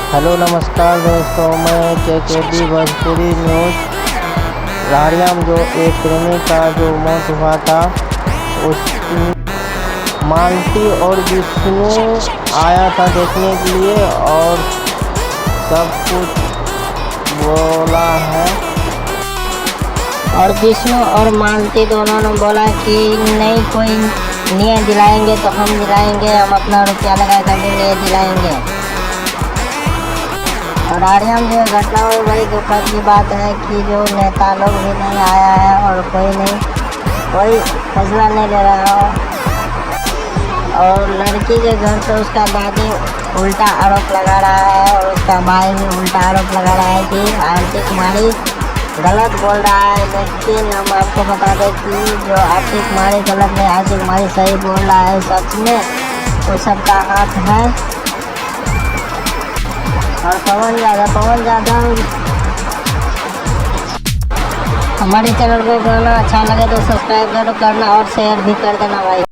Hello नमस्कार दोस्तों, मैं के भोजपुरी न्यूज़। राहड़िया में जो एक प्रेमी का जो मौत हुआ था, उस मालती और विष्णु आया था देखने के लिए और सब कुछ बोला है। और विष्णु और मालती दोनों ने बोला कि नहीं, कोई न्याय दिलाएंगे तो हम दिलाएंगे, हम अपना रुपया लगा करके न्याय दिलाएंगे। और राहड़िया में जो घटना हुई, बड़ी दुखद की बात है कि जो नेता लोग भी नहीं आया है और कोई फैसला नहीं ले रहा हो। और लड़की के घर पे उसका दादी उल्टा आरोप लगा रहा है और उसका भाई भी उल्टा आरोप लगा रहा है कि आरती कुमारी गलत बोल रहा है। लेकिन हम आपको बता दें कि जो आरती कुमारी गलत नहीं, आरती कुमारी सही बोल रहा है। सच में वो सबका हाथ है। और पवन यादव हमारे चैनल को करना अच्छा लगे तो सब्सक्राइब करना और शेयर भी कर देना भाई।